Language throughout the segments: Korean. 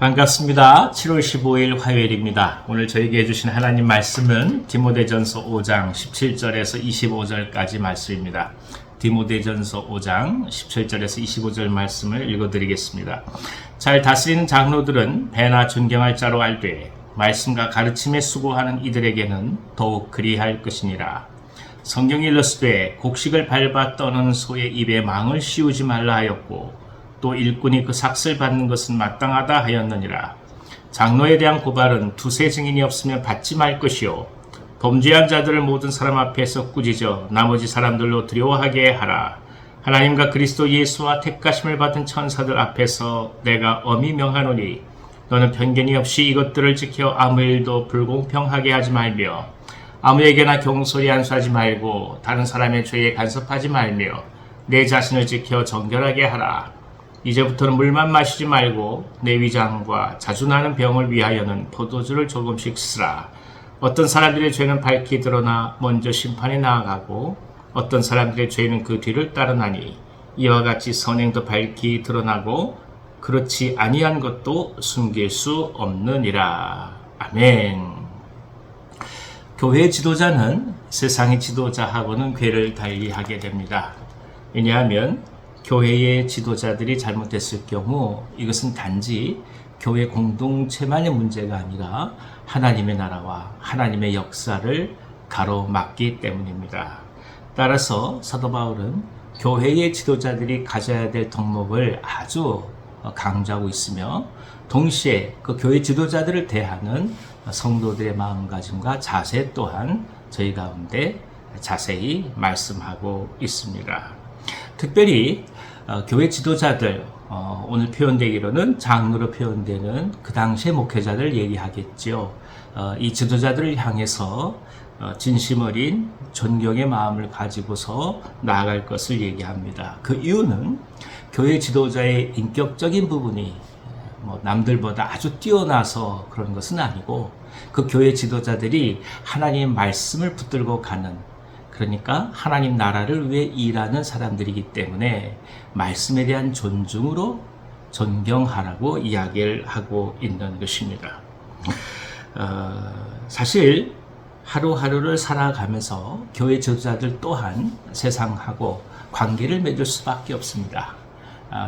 반갑습니다. 7월 15일 화요일입니다. 오늘 저에게 해주신 하나님 말씀은 디모데전서 5장 17절에서 25절까지 말씀입니다. 디모데전서 5장 17절에서 25절 말씀을 읽어드리겠습니다. 잘 다스리는 장로들은 배나 존경할 자로 알되 말씀과 가르침에 수고하는 이들에게는 더욱 그리할 것이니라. 성경이 일렀으되 곡식을 밟아 떠는 소의 입에 망을 씌우지 말라 하였고 또 일꾼이 그 삭슬 받는 것은 마땅하다 하였느니라. 장로에 대한 고발은 두세 증인이 없으면 받지 말 것이요 범죄한 자들을 모든 사람 앞에서 꾸짖어 나머지 사람들로 두려워하게 하라. 하나님과 그리스도 예수와 택가심을 받은 천사들 앞에서 내가 엄히 명하노니 너는 편견이 없이 이것들을 지켜 아무 일도 불공평하게 하지 말며 아무에게나 경솔히 안수하지 말고 다른 사람의 죄에 간섭하지 말며 내 자신을 지켜 정결하게 하라. 이제부터는 물만 마시지 말고 내 위장과 자주 나는 병을 위하여는 포도주를 조금씩 쓰라. 어떤 사람들의 죄는 밝히 드러나 먼저 심판에 나아가고 어떤 사람들의 죄는 그 뒤를 따르나니 이와 같이 선행도 밝히 드러나고 그렇지 아니한 것도 숨길 수 없느니라. 아멘. 교회 지도자는 세상의 지도자하고는 궤를 달리하게 됩니다. 왜냐하면 교회의 지도자들이 잘못했을 경우 이것은 단지 교회 공동체만의 문제가 아니라 하나님의 나라와 하나님의 역사를 가로막기 때문입니다. 따라서 사도 바울은 교회의 지도자들이 가져야 될 덕목을 아주 강조하고 있으며 동시에 그 교회 지도자들을 대하는 성도들의 마음가짐과 자세 또한 저희 가운데 자세히 말씀하고 있습니다. 특별히 교회 지도자들, 오늘 표현되기로는 장로로 표현되는 그 당시의 목회자들 얘기하겠죠. 이 지도자들을 향해서 진심 어린 존경의 마음을 가지고서 나아갈 것을 얘기합니다. 그 이유는 교회 지도자의 인격적인 부분이 남들보다 아주 뛰어나서 그런 것은 아니고 그 교회 지도자들이 하나님의 말씀을 붙들고 가는, 그러니까 하나님 나라를 위해 일하는 사람들이기 때문에 말씀에 대한 존중으로 존경하라고 이야기를 하고 있는 것입니다. 사실 하루하루를 살아가면서 교회 지도자들 또한 세상하고 관계를 맺을 수밖에 없습니다.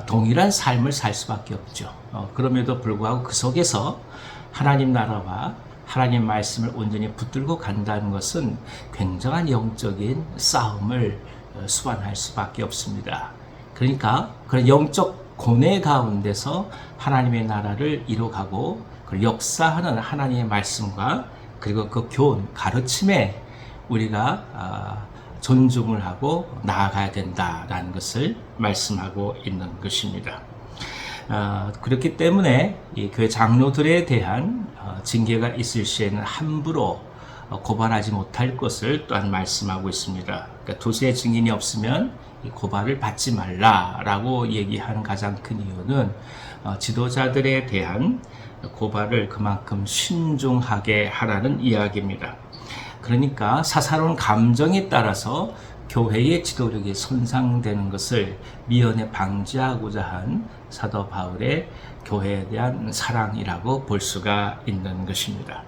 동일한 삶을 살 수밖에 없죠. 그럼에도 불구하고 그 속에서 하나님 나라와 하나님 말씀을 온전히 붙들고 간다는 것은 굉장한 영적인 싸움을 수반할 수밖에 없습니다. 그러니까 그런 영적 고뇌 가운데서 하나님의 나라를 이루어가고 그걸 역사하는 하나님의 말씀과 그리고 그 교훈, 가르침에 우리가 존중을 하고 나아가야 된다라는 것을 말씀하고 있는 것입니다. 그렇기 때문에 이 교회 장로들에 대한 징계가 있을 시에는 함부로 고발하지 못할 것을 또한 말씀하고 있습니다. 그러니까 두세 증인이 없으면 이 고발을 받지 말라라고 얘기하는 가장 큰 이유는 지도자들에 대한 고발을 그만큼 신중하게 하라는 이야기입니다. 그러니까 사사로운 감정에 따라서 교회의 지도력이 손상되는 것을 미연에 방지하고자 한 사도 바울의 교회에 대한 사랑이라고 볼 수가 있는 것입니다.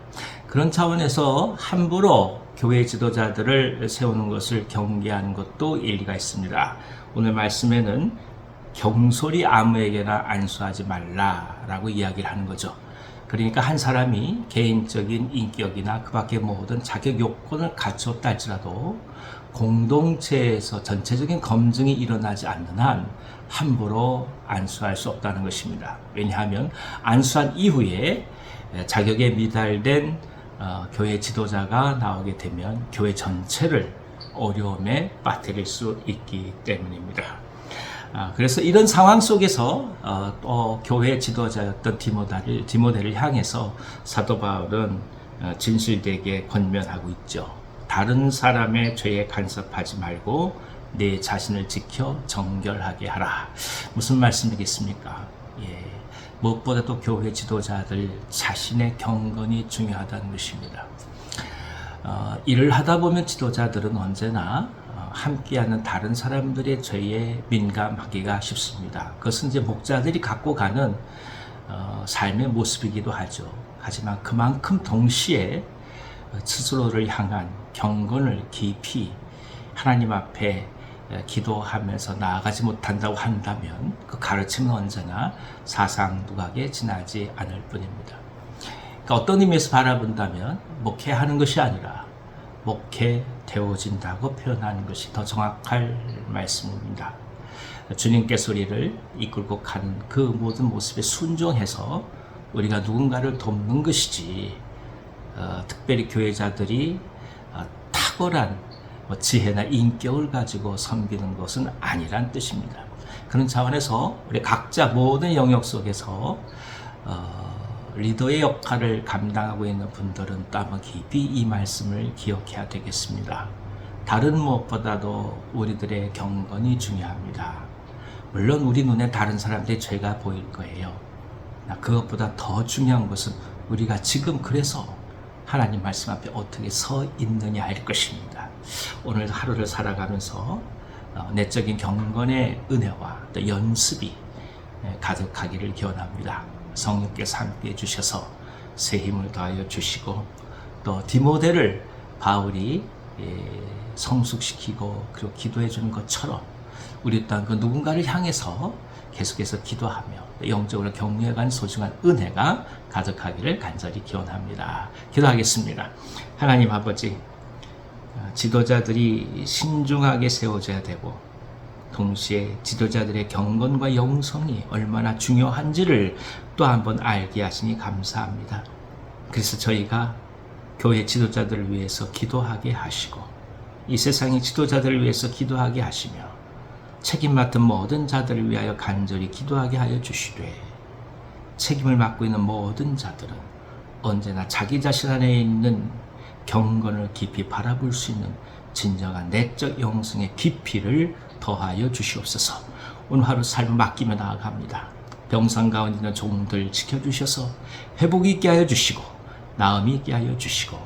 그런 차원에서 함부로 교회 지도자들을 세우는 것을 경계하는 것도 일리가 있습니다. 오늘 말씀에는 경솔히 아무에게나 안수하지 말라라고 이야기를 하는 거죠. 그러니까 한 사람이 개인적인 인격이나 그 밖의 모든 자격 요건을 갖추었다 할지라도 공동체에서 전체적인 검증이 일어나지 않는 한 함부로 안수할 수 없다는 것입니다. 왜냐하면 안수한 이후에 자격에 미달된 교회 지도자가 나오게 되면 교회 전체를 어려움에 빠뜨릴 수 있기 때문입니다. 그래서 이런 상황 속에서 또 교회 지도자였던 디모데를 향해서 사도 바울은 진실되게 권면하고 있죠. 다른 사람의 죄에 간섭하지 말고 내 자신을 지켜 정결하게 하라. 무슨 말씀이겠습니까? 무엇보다도 교회 지도자들 자신의 경건이 중요하다는 것입니다. 일을 하다 보면 지도자들은 언제나 함께하는 다른 사람들의 죄에 민감하기가 쉽습니다. 그것은 이제 목자들이 갖고 가는 삶의 모습이기도 하죠. 하지만 그만큼 동시에 스스로를 향한 경건을 깊이 하나님 앞에 기도하면서 나아가지 못한다고 한다면 그 가르침은 언제나 사상 누각에 지나지 않을 뿐입니다. 그러니까 어떤 의미에서 바라본다면 목회하는 것이 아니라 목회되어진다고 표현하는 것이 더 정확할 말씀입니다. 주님께서 우리를 이끌고 가는 그 모든 모습에 순종해서 우리가 누군가를 돕는 것이지 특별히 교회자들이 탁월한 지혜나 인격을 가지고 섬기는 것은 아니란 뜻입니다. 그런 차원에서 우리 각자 모든 영역 속에서 리더의 역할을 감당하고 있는 분들은 또 한번 깊이 이 말씀을 기억해야 되겠습니다. 다른 무엇보다도 우리들의 경건이 중요합니다. 물론 우리 눈에 다른 사람들의 죄가 보일 거예요. 그것보다 더 중요한 것은 우리가 지금 그래서 하나님 말씀 앞에 어떻게 서 있느냐일 것입니다. 오늘 하루를 살아가면서 내적인 경건의 은혜와 또 연습이 가득하기를 기원합니다. 성령께서 함께 해주셔서 새 힘을 더하여 주시고 또 디모데를 바울이 성숙시키고 그리고 기도해 주는 것처럼 우리 또한 그 누군가를 향해서 계속해서 기도하며 영적으로 격려해간 소중한 은혜가 가득하기를 간절히 기원합니다. 기도하겠습니다. 하나님 아버지, 지도자들이 신중하게 세워져야 되고 동시에 지도자들의 경건과 영성이 얼마나 중요한지를 또 한번 알게 하시니 감사합니다. 그래서 저희가 교회 지도자들을 위해서 기도하게 하시고 이 세상의 지도자들을 위해서 기도하게 하시며 책임 맡은 모든 자들을 위하여 간절히 기도하게 하여 주시되 책임을 맡고 있는 모든 자들은 언제나 자기 자신 안에 있는 경건을 깊이 바라볼 수 있는 진정한 내적 영성의 깊이를 더하여 주시옵소서. 오늘 하루 삶을 맡기며 나아갑니다. 병상 가운데 있는 종들 지켜주셔서 회복이 있게 하여 주시고 나음이 있게 하여 주시고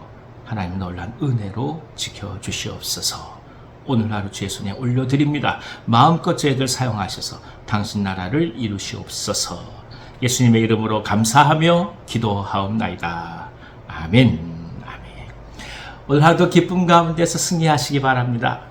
하나님 놀란 은혜로 지켜주시옵소서. 오늘 하루 주의 손에 올려드립니다. 마음껏 저희들 사용하셔서 당신 나라를 이루시옵소서. 예수님의 이름으로 감사하며 기도하옵나이다. 아멘. 오늘 하루도 기쁨 가운데서 승리하시기 바랍니다.